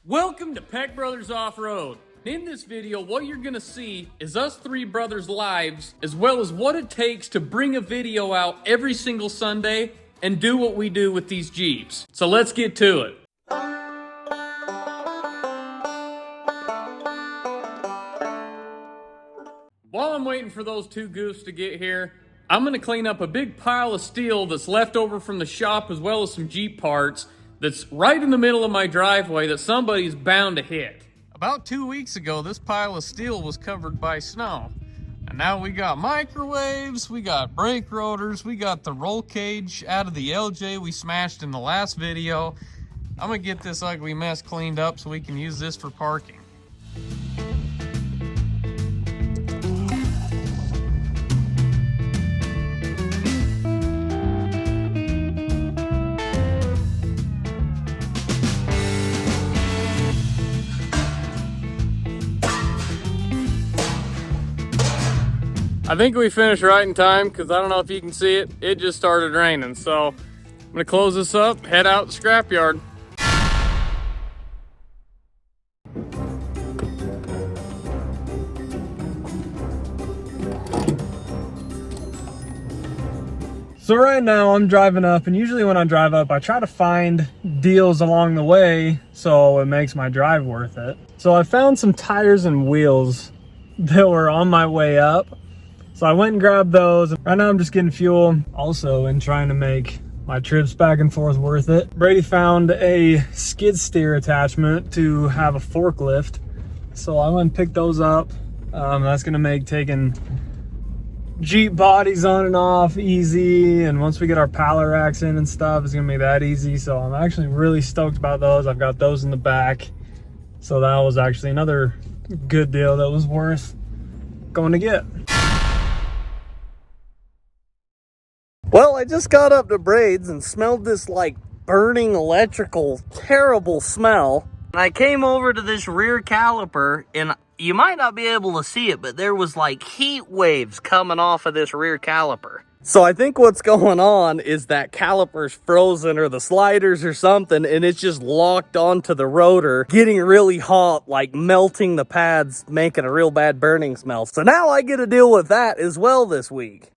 Welcome to Peck Brothers Off-Road. In this video, what you're gonna see is us three brothers' lives, as well as what it takes to bring a video out every single Sunday and do what we do with these Jeeps. So let's get to it. While I'm waiting for those two goofs to get here, I'm gonna clean up a big pile of steel that's left over from the shop, as well as some Jeep parts that's right in the middle of my driveway that somebody's bound to hit. About 2 weeks ago, this pile of steel was covered by snow. And now we got microwaves, we got brake rotors, we got the roll cage out of the LJ we smashed in the last video. I'm gonna get this ugly mess cleaned up so we can use this for parking. I think we finished right in time because I don't know if you can see it. It just started raining. So I'm gonna close this up, head out the scrapyard. So right now I'm driving up, and usually when I drive up, I try to find deals along the way so it makes my drive worth it. So I found some tires and wheels that were on my way up. So I went and grabbed those. Right now I'm just getting fuel also and trying to make my trips back and forth worth it. Brady found a skid steer attachment to have a forklift. So I went and picked those up. That's gonna make taking Jeep bodies on and off easy. And once we get our pallet racks in and stuff, it's gonna be that easy. So I'm actually really stoked about those. I've got those in the back. So that was actually another good deal that was worth going to get. Well, I just got up to Braid's and smelled this like burning electrical, terrible smell. And I came over to this rear caliper, and you might not be able to see it, but there was like heat waves coming off of this rear caliper. So I think what's going on is that caliper's frozen, or the sliders or something, and it's just locked onto the rotor, getting really hot, like melting the pads, making a real bad burning smell. So now I get to deal with that as well this week.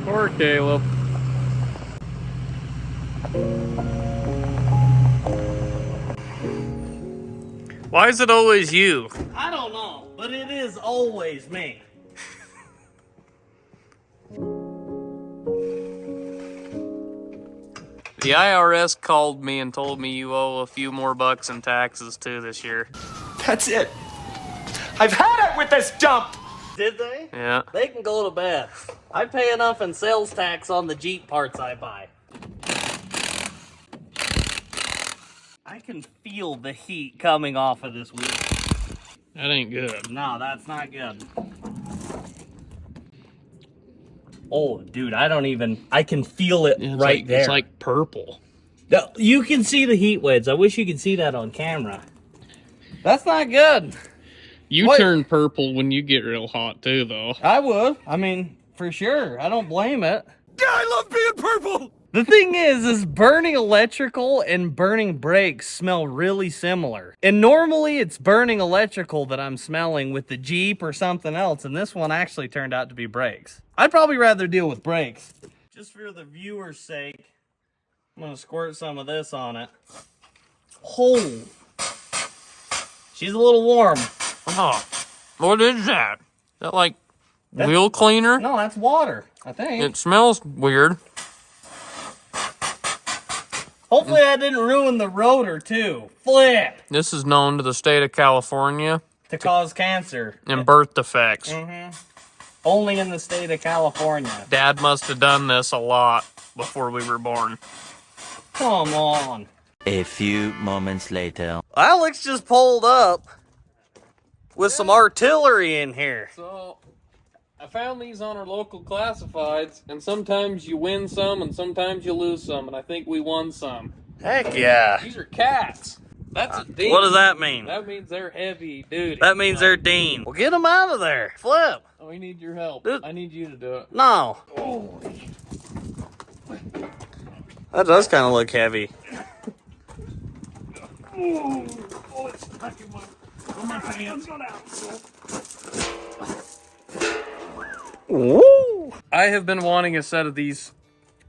Poor Caleb. Why is it always you? I don't know, but it is always me. The IRS called me and told me you owe a few more bucks in taxes too this year. That's it. I've had it with this dump! Did they? Yeah. They can go to bed. I pay enough in sales tax on the Jeep parts I buy. I can feel the heat coming off of this wheel. That ain't good. No, that's not good. Oh, dude, I can feel it right there. It's like purple. No, you can see the heat waves. I wish you could see that on camera. That's not good. You turn purple when you get real hot too, though. I would. I mean, for sure. I don't blame it. I love being purple! The thing is burning electrical and burning brakes smell really similar. And normally it's burning electrical that I'm smelling with the Jeep or something else, and this one actually turned out to be brakes. I'd probably rather deal with brakes. Just for the viewer's sake, I'm gonna squirt some of this on it. Oh, she's a little warm. Oh, what is that? Is that like wheel cleaner? No, that's water, I think. It smells weird. Hopefully I didn't ruin the rotor too. Flip! This is known to the state of California To cause cancer. and birth defects. Only in the state of California. Dad must have done this a lot before we were born. Come on. A few moments later. Alex just pulled up with some artillery in here. So, I found these on our local classifieds, and sometimes you win some and sometimes you lose some, and I think we won some. Heck yeah. These are cats. That's a Dean. What does that mean? That means they're heavy duty. That means they're Dean. Well, get them out of there. Flip. Oh, we need your help. Dude. I need you to do it. No. Oh. That does kind of look heavy. Oh, it's stuck in my pants. Woo! I have been wanting a set of these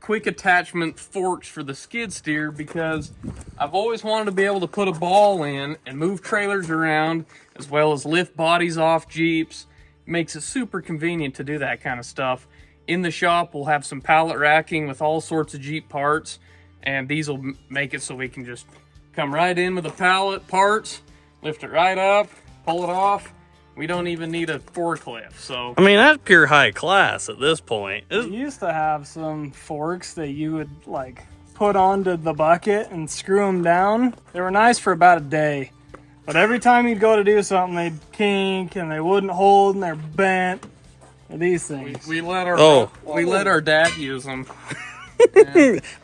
quick attachment forks for the skid steer because I've always wanted to be able to put a ball in and move trailers around as well as lift bodies off Jeeps. It makes it super convenient to do that kind of stuff. In the shop, we'll have some pallet racking with all sorts of Jeep parts, and these will make it so we can just come right in with the pallet parts, lift it right up, pull it off. We don't even need a forklift, so. I mean, that's pure high class at this point. We used to have some forks that you would like put onto the bucket and screw them down. They were nice for about a day, but every time you'd go to do something, they'd kink and they wouldn't hold and they're bent. These things. We let our dad use them.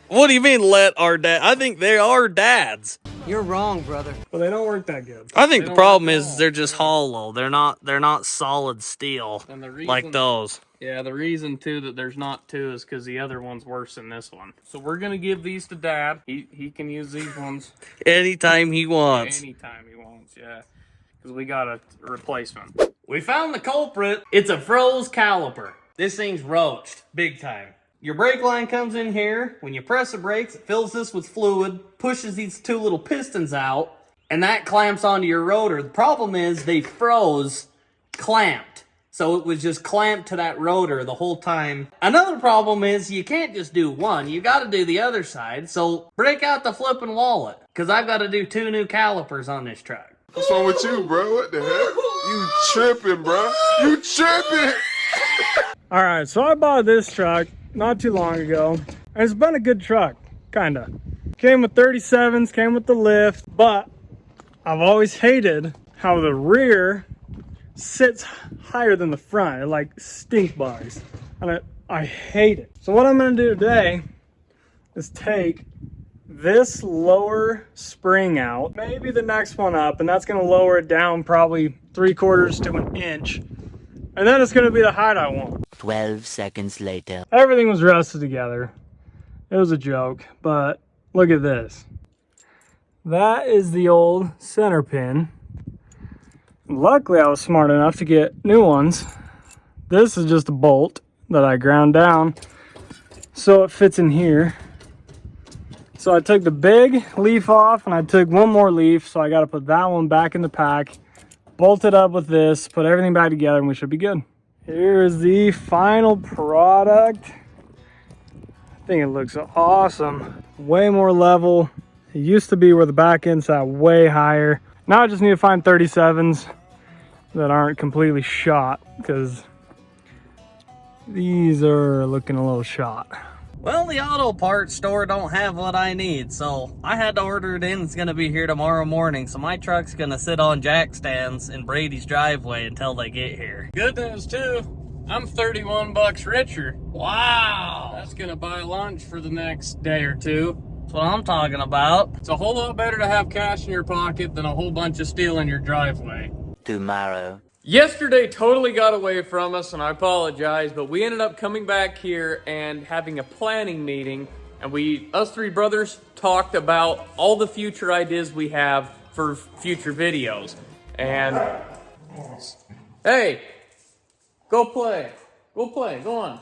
What do you mean let our dad? I think they are dads. You're wrong, brother. But they don't work that good. I think the problem is they're just hollow. They're not solid steel And the reason, like those. Yeah, the reason too that there's not two is because the other one's worse than this one. So we're gonna give these to Dad. He can use these ones Anytime he wants. anytime he wants. Yeah, because we got a replacement. We found the culprit. It's a froze caliper. This thing's roached big time. Your brake line comes in here. When you press the brakes, it fills this with fluid, pushes these two little pistons out, and that clamps onto your rotor. The problem is they froze clamped. So it was just clamped to that rotor the whole time. Another problem is you can't just do one. You got to do the other side. So break out the flipping wallet, because I've got to do 2 new calipers on this truck. What's wrong with you, bro? What the heck? You tripping, bro. You tripping. All right, so I bought this truck not too long ago, and it's been a good truck, kinda. Came with 37s, came with the lift, but I've always hated how the rear sits higher than the front. It like stink bugs, and I hate it. So what I'm gonna do today is take this lower spring out, maybe the next one up, and that's gonna lower it down probably 3/4 to an inch. And then it's gonna be the height I want. 12 seconds later. Everything was rusted together. It was a joke, but look at this. That is the old center pin. Luckily, I was smart enough to get new ones. This is just a bolt that I ground down so it fits in here. So I took the big leaf off and I took one more leaf, so I got to put that one back in the pack, bolt it up with this, put everything back together, and we should be good. Here is the final product. I think it looks awesome. Way more level. It used to be where the back end sat way higher. Now I just need to find 37s that aren't completely shot, because these are looking a little shot. Well, the auto parts store don't have what I need, so I had to order it in. It's gonna be here tomorrow morning, so my truck's gonna sit on jack stands in Brady's driveway until they get here. Good news too, I'm 31 bucks richer. Wow! That's gonna buy lunch for the next day or two. That's what I'm talking about. It's a whole lot better to have cash in your pocket than a whole bunch of steel in your driveway. Tomorrow. Yesterday totally got away from us, and I apologize, but we ended up coming back here and having a planning meeting, and us 3 brothers talked about all the future ideas we have for future videos. And hey, go play, go on.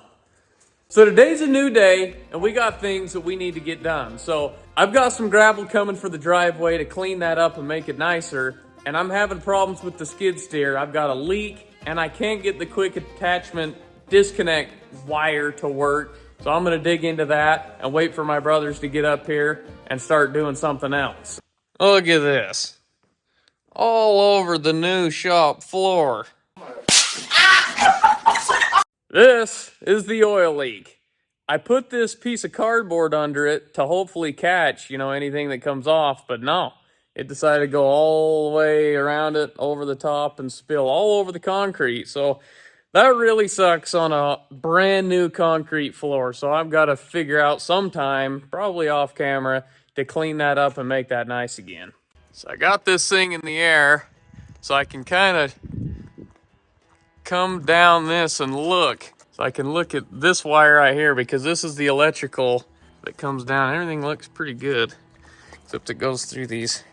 So today's a new day, and we got things that we need to get done. So I've got some gravel coming for the driveway to clean that up and make it nicer. And I'm having problems with the skid steer. I've got a leak, and I can't get the quick attachment disconnect wire to work. So I'm gonna dig into that and wait for my brothers to get up here and start doing something else. Look at this. All over the new shop floor. This is the oil leak. I put this piece of cardboard under it to hopefully catch, anything that comes off, but no. It decided to go all the way around it, over the top, and spill all over the concrete. So that really sucks on a brand new concrete floor. So I've got to figure out sometime, probably off camera, to clean that up and make that nice again. So I got this thing in the air so I can kind of come down this and look. So I can look at this wire right here, because this is the electrical that comes down. Everything looks pretty good, except it goes through these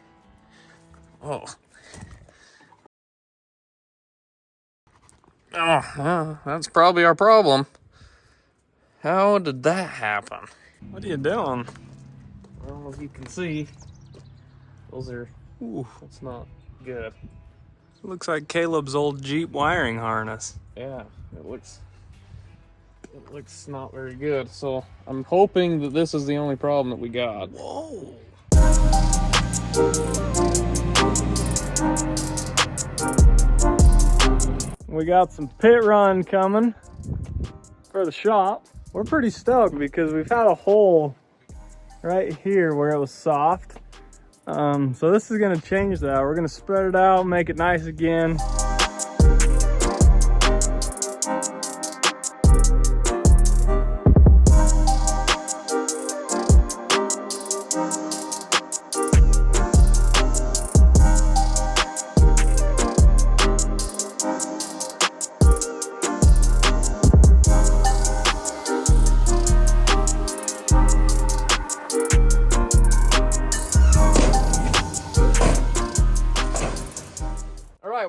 Oh. Oh, that's probably our problem. How did that happen? What are you doing? Well, as you can see, those are, ooh, that's not good. Looks like Caleb's old Jeep wiring harness. Yeah, it looks not very good. So I'm hoping that this is the only problem that we got. Whoa. We got some pit run coming for the shop. We're pretty stoked because we've had a hole right here where it was soft. So this is gonna change that. We're gonna spread it out, make it nice again.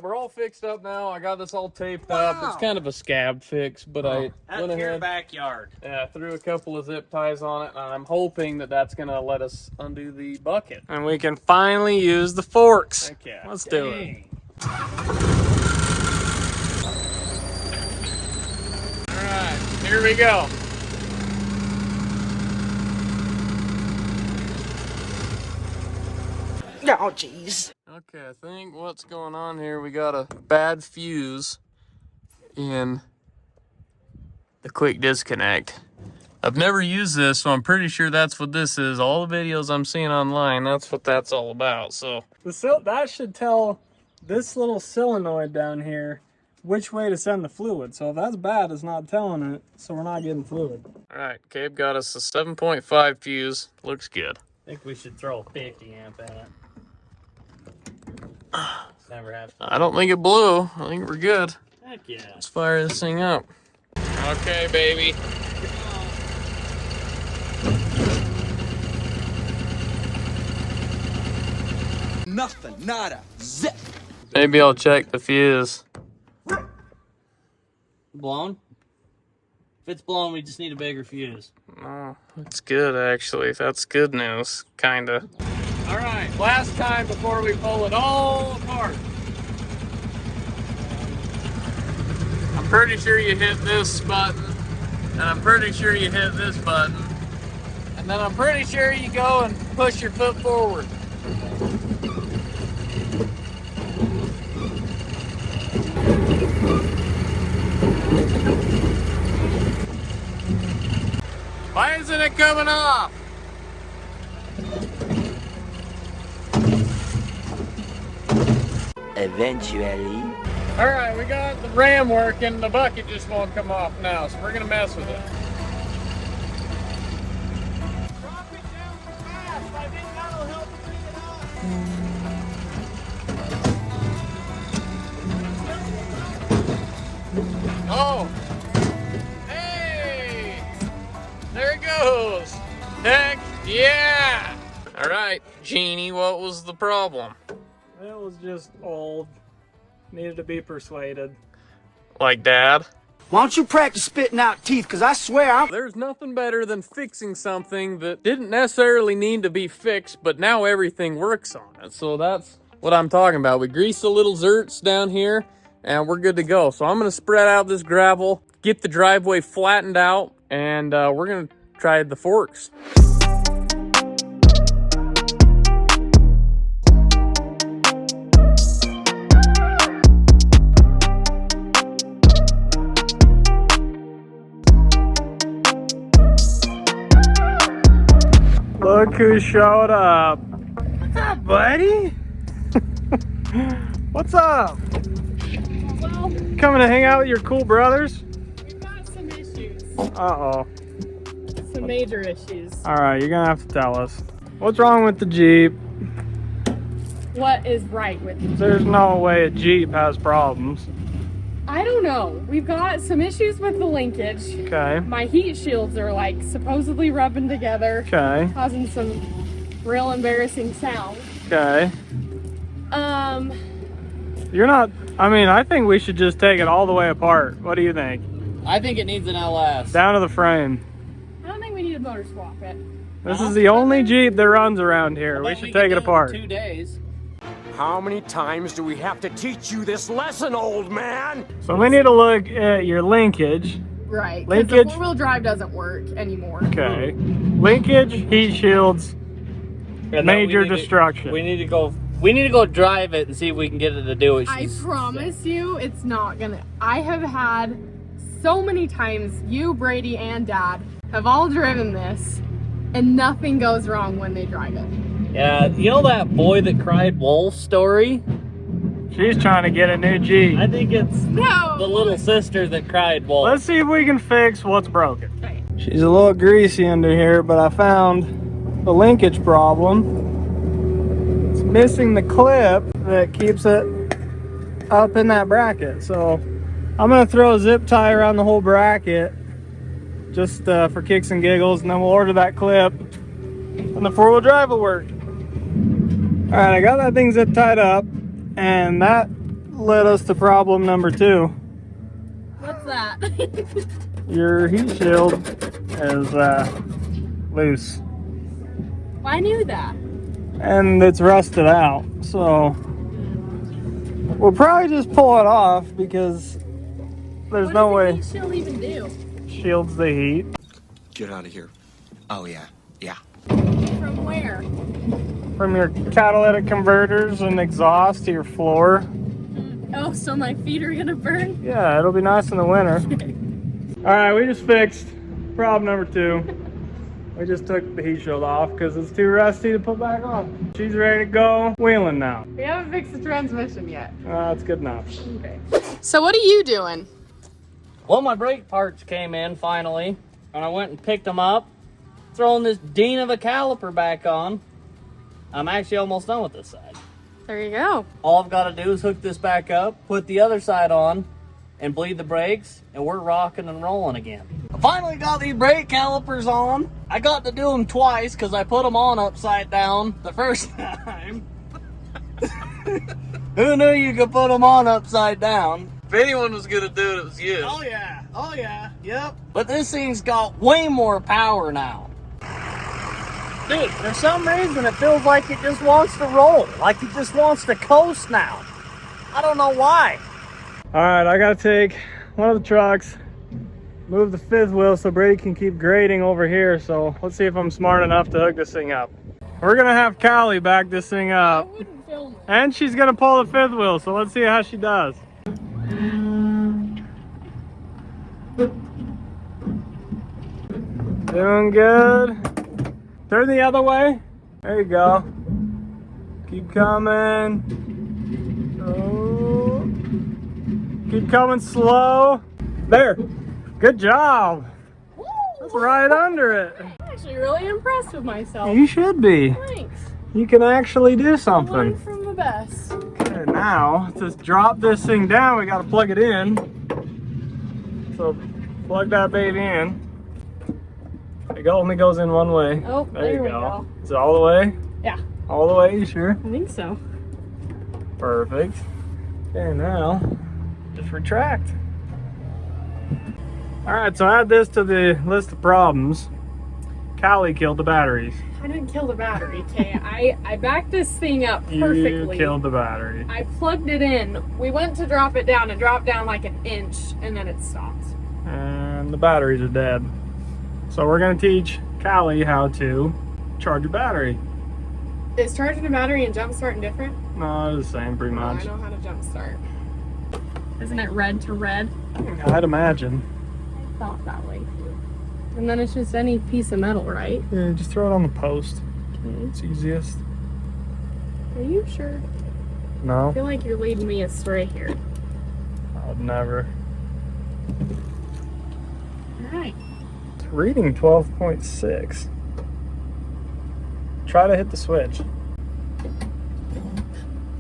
We're all fixed up now. I got this all taped up. It's kind of a scab fix, but I went ahead, backyard. threw a couple of zip ties on it, and I'm hoping that that's gonna let us undo the bucket. And we can finally use the forks. Heck yeah. Let's do it. All right, here we go. Oh, jeez. Okay, I think what's going on here, we got a bad fuse in the quick disconnect. I've never used this, so I'm pretty sure that's what this is. All the videos I'm seeing online, that's what that's all about. So That should tell this little solenoid down here which way to send the fluid. So if that's bad, it's not telling it, so we're not getting fluid. all right, Cabe got us a 7.5 fuse. Looks good. I think we should throw a 50 amp in it. Never have. I don't think it blew. I think we're good. Heck yeah. Let's fire this thing up. Okay, baby. Nothing, nada, zip. Maybe I'll check the fuse. Blown? If it's blown, we just need a bigger fuse. Oh, that's good, actually. That's good news, kinda. All right, last time before we pull it all apart. I'm pretty sure you hit this button, and I'm pretty sure you hit this button, and then I'm pretty sure you go and push your foot forward. Why isn't it coming off? Eventually. All right, we got the ram working. The bucket just won't come off now, so we're gonna mess with it. Drop it down fast. I think that'll help bring it up. Oh, hey, there it goes. Heck yeah. All right, Jeannie, what was the problem? It was just old. Needed to be persuaded. Like Dad? Why don't you practice spitting out teeth? Because I swear There's nothing better than fixing something that didn't necessarily need to be fixed, but now everything works on it. So that's what I'm talking about. We grease the little zerts down here, and we're good to go. So I'm going to spread out this gravel, get the driveway flattened out, and we're going to try the forks. Look who showed up. What's up, buddy? What's up? Well, Coming to hang out with your cool brothers? we've got some issues. Uh-oh. Some major issues. All right, you're gonna have to tell us. What's wrong with the Jeep? What is right with you? There's no way a Jeep has problems. I don't know. We've got some issues with the linkage. Okay, My heat shields are like supposedly rubbing together, okay, causing some real embarrassing sound. okay. You're not, I mean, I think we should just take it all the way apart. What do you think? I think it needs an LS. Down to the frame. I don't think we need to motor swap it. This is the only Jeep that runs around here. We should take it apart. 2 days. How many times do we have to teach you this lesson, old man? So we need to look at your linkage. Right, because the Linkage. 4-wheel drive doesn't work anymore. Okay. Linkage, heat shields, major destruction. We need to go drive it and see if we can get it to do what I she's promise you, it's not gonna. I have had so many times, you, Brady, and Dad have all driven this, and nothing goes wrong when they drive it. Yeah, you know that boy that cried wolf story? She's trying to get a new Jeep. I think it's No! the little sister that cried wolf. Let's see if we can fix what's broken. Okay. She's a little greasy under here, but I found the linkage problem. It's missing the clip that keeps it up in that bracket. So I'm gonna throw a zip tie around the whole bracket just for kicks and giggles, and then we'll order that clip and the 4-wheel drive will work. All right, I got that thing zip tied up, and that led us to problem number 2. What's that? Your heat shield is loose I knew that. and it's rusted out, so we'll probably just pull it off because there's no way What does the heat shield even do? shields the heat. Get out of here. Oh, yeah. Yeah. From where? From your catalytic converters and exhaust to your floor. Oh, so my feet are gonna burn? Yeah, it'll be nice in the winter. All right, we just fixed problem number 2. We just took the heat shield off because it's too rusty to put back on. She's ready to go wheeling now. We haven't fixed the transmission yet. That's good enough. Okay. So what are you doing? Well, my brake parts came in finally, and I went and picked them up, throwing this dean of a caliper back on. I'm actually almost done with this side. There you go. All I've got to do is hook this back up, put the other side on, and bleed the brakes, and we're rocking and rolling again. I finally got these brake calipers on. I got to do them twice because I put them on upside down the first time. Who knew you could put them on upside down? If anyone was gonna do it, it was you. Oh yeah, yep. But this thing's got way more power now. Dude, for some reason it feels like it just wants to roll, like it just wants to coast now. I don't know why. All right, I gotta take one of the trucks, move the 5th wheel so Brady can keep grading over here. So let's see if I'm smart enough to hook this thing up. We're gonna have Callie back this thing I up. wouldn't film it. And she's gonna pull the 5th wheel, so let's see how she does. Doing good. Turn the other way. There you go. Keep coming. Oh. Keep coming slow. There. Good job. Woo! That's right under it. I'm actually really impressed with myself. You should be. Thanks. You can actually do Learn something. from the best. Okay, now to drop this thing down, we gotta plug it in. So plug that baby in. It only goes in one way. Oh, there we go. Is it all the way? Yeah, All the way, you sure? I think so. Perfect. Okay, now just retract. All right, so add this to the list of problems. Callie killed the batteries. I didn't kill the battery, okay? I backed this thing up perfectly. You killed the battery. I plugged it in. We went to drop it down. It dropped down like an inch, and then it stopped. And the batteries are dead. So we're gonna teach Callie how to charge a battery. Is charging a battery and jump starting different? No, it's the same pretty Oh, I much. know how to jump start. Isn't it red to red? I'd imagine. I thought that way too. And then it's just any piece of metal, right? Yeah, just throw it on the post. Okay. It's easiest. Are you sure? I No, feel like you're leading me astray here. I'd never. Alright. It's reading 12.6. Try to hit the switch.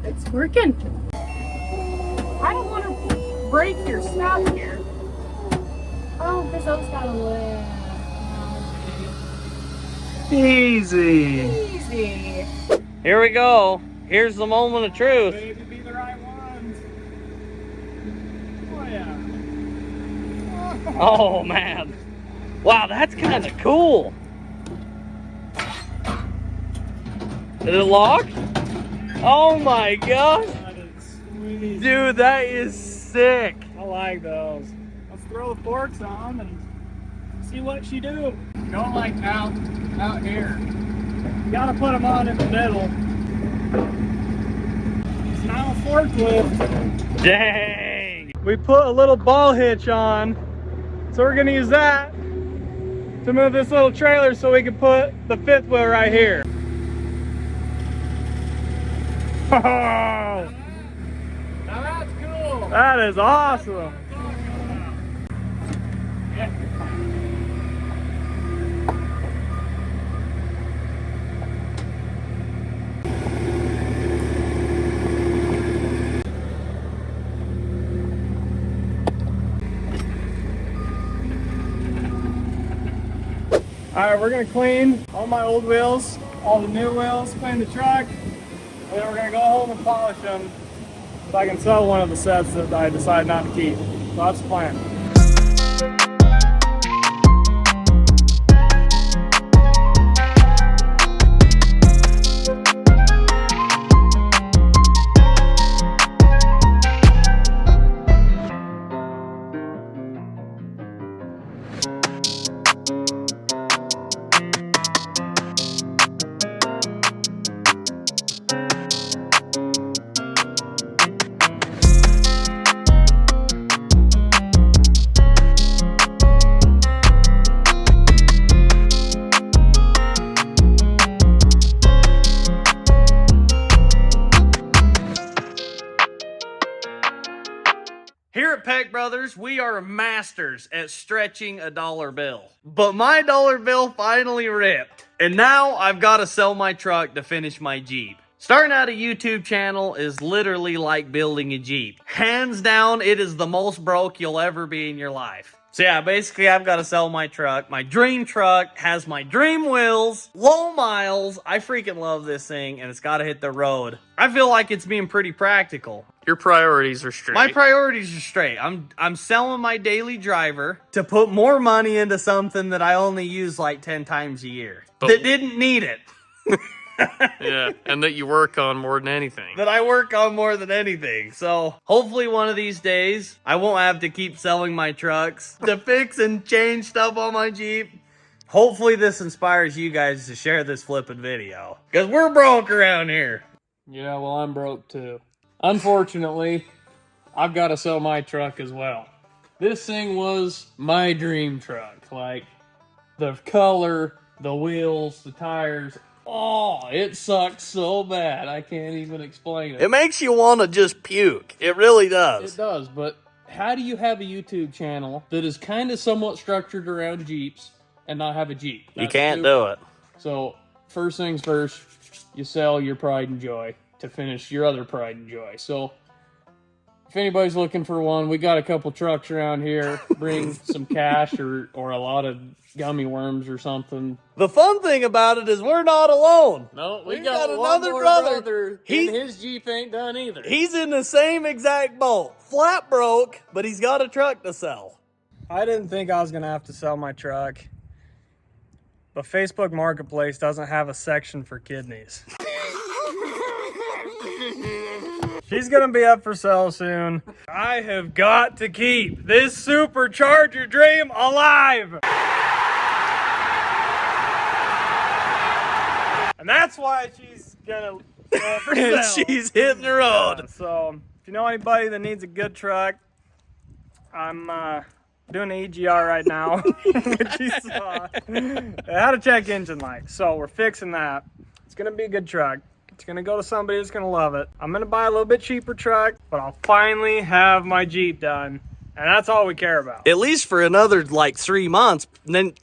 It's working. I don't want to break your stuff here. Oh, because those got a lid. Easy. Easy. Here we go. Here's the moment of truth. Maybe be the right ones. Oh yeah. Oh man. Wow, that's kind of cool. Is it locked? Oh my gosh. That is sweet. Dude, that is sick. I like those. Let's throw the forks on and see what she do. Go like out here. You gotta put them on in the middle. It's now a forklift. Dang. We put a little ball hitch on, so we're gonna use that to move this little trailer so we can put the fifth wheel right here. Oh, Now that's cool. that is awesome. All right, we're gonna clean all my old wheels, all the new wheels, clean the truck, and then we're gonna go home and polish them so I can sell one of the sets that I decide not to keep. So that's the plan. Here at Peck Brothers, we are masters at stretching a dollar bill. But my dollar bill finally ripped. And now I've got to sell my truck to finish my Jeep. Starting out a YouTube channel is literally like building a Jeep. Hands down, it is the most broke you'll ever be in your life. So yeah, basically I've got to sell my truck. My dream truck has my dream wheels, low miles. I freaking love this thing and it's got to hit the road. I feel like it's being pretty practical. Your priorities are straight. My priorities are straight. I'm selling my daily driver to put more money into something that I only use like 10 times a year. That didn't need it. Yeah, and that you work on more than anything. That I work on more than anything. So hopefully one of these days I won't have to keep selling my trucks to fix and change stuff on my Jeep. Hopefully this inspires you guys to share this flipping video. Because we're broke around here. Yeah, well, I'm broke too. Unfortunately, I've got to sell my truck as well. This thing was my dream truck. Like, the color, the wheels, the tires. Oh, it sucks so bad. I can't even explain it. It makes you want to just puke. It really does. It does, but how do you have a YouTube channel that is kind of somewhat structured around Jeeps and not have a Jeep? You can't do it. So, first things first, you sell your pride and joy to finish your other pride and joy. So, if anybody's looking for one, we got a couple trucks around here. Bring some cash or a lot of gummy worms or something. The fun thing about it is we're not alone. No, we We've got another one more brother. and his Jeep ain't done either. He's in the same exact boat. Flat broke, but he's got a truck to sell. I didn't think I was gonna have to sell my truck, but Facebook Marketplace doesn't have a section for kidneys. She's gonna be up for sale soon. I have got to keep this supercharger dream alive. And that's why she's gonna go up for sale. She's hitting the road. So if you know anybody that needs a good truck, I'm doing an EGR right now, which you saw. How to check engine light. So we're fixing that. It's gonna be a good truck. It's gonna go to somebody that's gonna love it. I'm gonna buy a little bit cheaper truck, but I'll finally have my Jeep done. And that's all we care about. At least for another like 3 months, and then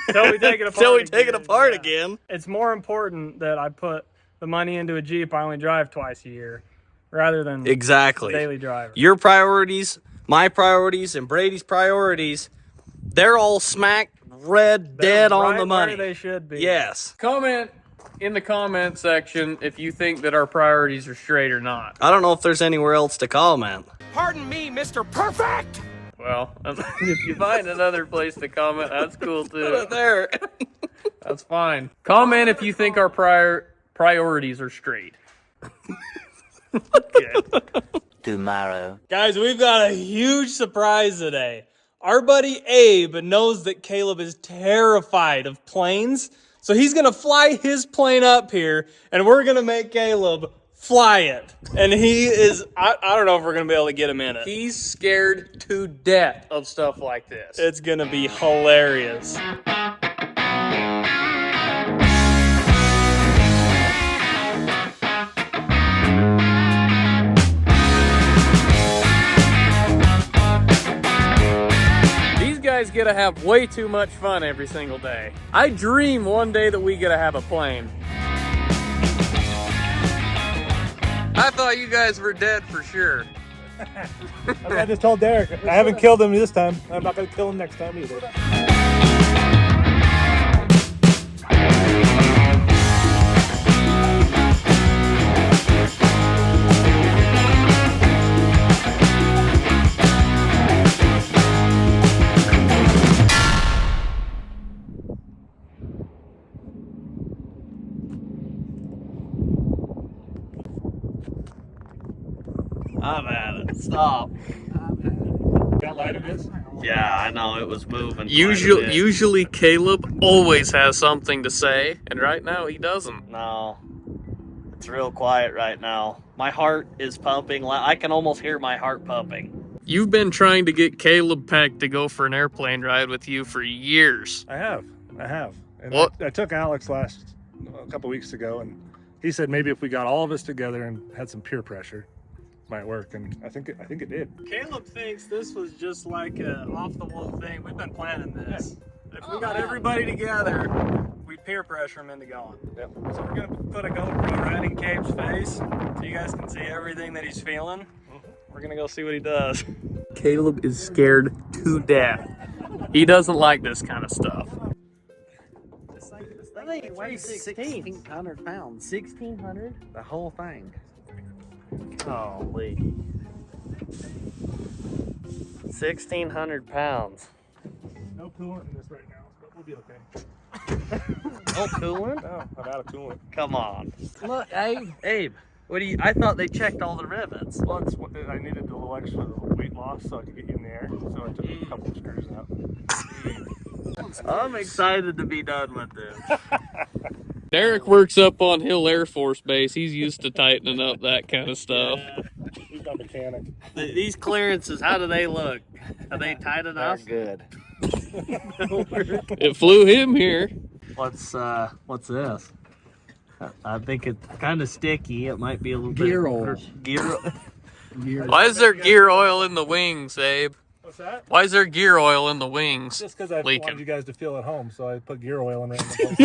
Until we take it apart. Until we take it apart again. It's more important that I put the money into a Jeep I only drive twice a year, rather than exactly daily driver. Your priorities, my priorities, and Brady's priorities, they're all smack red dead on the money. Where they should be. Yes. Comment in the comment section if you think that our priorities are straight or not. I don't know if there's anywhere else to comment. Pardon me, Mr. Perfect! Well, if you find another place to comment, that's cool too. There. That's fine. Comment if you think our priorities are straight. Okay. Tomorrow. Guys, we've got a huge surprise today. Our buddy Abe knows that Cayleb is terrified of planes, so he's gonna fly his plane up here, and we're gonna make Cayleb fly it. And he is, I don't know if we're gonna be able to get him in it. He's scared to death of stuff like this. It's gonna be hilarious. Guys get to have way too much fun every single day. I dream one day that we get to have a plane. I thought you guys were dead for sure. I just told Derek, I haven't killed him this time. I'm not going to kill him next time either. I'm at it. Stop. Got light of this? Yeah, I know it was moving. Usually Cayleb always has something to say, and right now he doesn't. No, it's real quiet right now. My heart is pumping. I can almost hear my heart pumping. You've been trying to get Cayleb Peck to go for an airplane ride with you for years. I have. And What? I took Alex a couple weeks ago, and he said maybe if we got all of us together and had some peer pressure, might work, and I think it did. Cayleb thinks this was just like an off-the-wall thing. We've been planning this. If we got everybody together, we'd peer pressure him into going. Yep. So we're gonna put a GoPro right in Cabe's face so you guys can see everything that he's feeling. We're gonna go see what he does. Cayleb is scared to death. He doesn't like this kind of stuff. This thing weighs 1,600 pounds. 1,600? The whole thing. Holy. 1,600 pounds. No coolant in this right now, but we'll be okay. No coolant? No, I'm out of coolant. Come on. Look, Abe, what do you? I thought they checked all the rivets. Well, I needed a little extra weight loss so I could get you in the air, so I took a couple of screws out. I'm excited to be done with this. Derek works up on Hill Air Force Base. He's used to tightening up that kind of stuff. He's my mechanic. These clearances, how do they look? Are they tight enough? Good. It flew him here. What's this? I think it's kind of sticky. It might be a little Gear bit oil. Gear. Why is there gear oil in the wings, Abe? What's that? Why is there gear oil in the wings? Just because I leaking? wanted you guys to feel at home, so I put gear oil in random.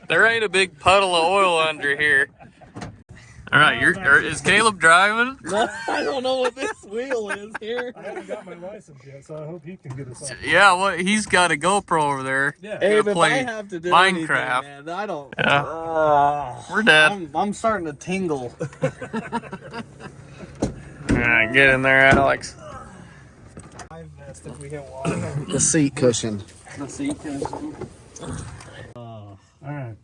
There ain't a big puddle of oil under here. All right, is Cayleb driving? I don't know what this wheel is here. I haven't got my license yet, so I hope he can get us on. Yeah, what? He's got a GoPro over there. Yeah. Abe, if play I have to do Minecraft. anything, man, I don't. Yeah. We're dead. I'm starting to tingle. All right, get in there, Alex. The seat cushion. All right.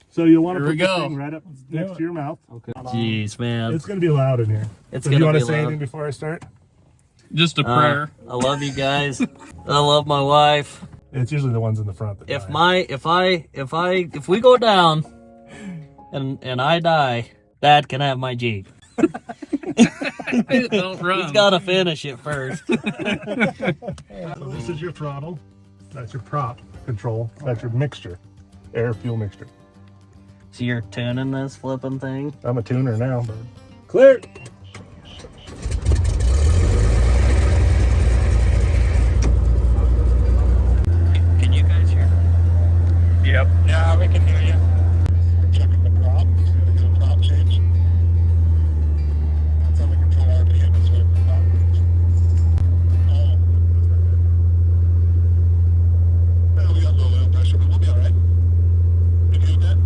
So you'll want to Here we put this go. thing right up next to your mouth. Okay. Jeez, man. It's going to be loud in here. It's So do you gonna want be to say loud. anything before I start? Just a prayer. I love you guys. I love my wife. It's usually the ones in the front that die. If we go down and I die, Dad can have my Jeep. Don't run. He's got to finish it first. So this is your throttle. That's your prop control. That's your mixture. Air fuel mixture. So you're tuning this flipping thing? I'm a tuner now. But... Clear. Can you guys hear? Yep. Yeah, we can hear you. Checking the prop. Do a prop change. That's how we control RPM is with the prop. Oh. Well, we got low oil pressure, but we'll be all right. You good with that?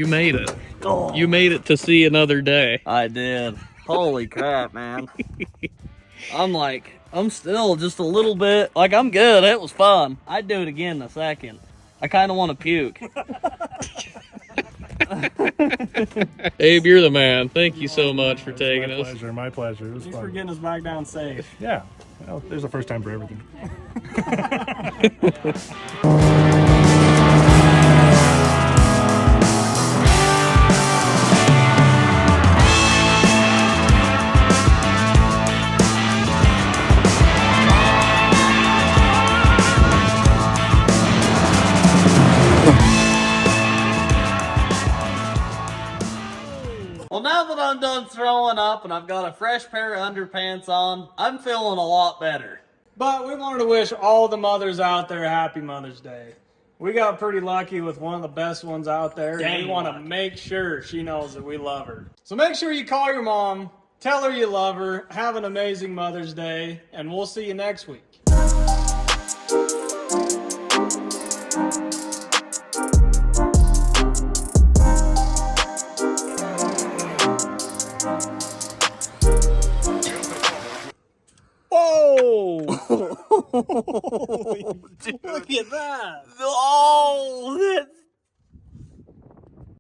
You made it. Oh, You made it to see another day. I did. Holy crap, man. I'm still just a little bit, like, I'm good. It was fun. I'd do it again in a second. I kind of want to puke. Abe, you're the man. Thank you so much for taking us. My pleasure. It was Thanks fun. for getting us back down safe. Yeah. Well, there's a first time for everything. Well, now that I'm done throwing up and I've got a fresh pair of underpants on, I'm feeling a lot better. But we wanted to wish all the mothers out there a happy Mother's Day. We got pretty lucky with one of the best ones out there, and we want to make sure she knows that we love her. So make sure you call your mom, tell her you love her, have an amazing Mother's Day, and we'll see you next week. Whoa! Look at that! Oh, that's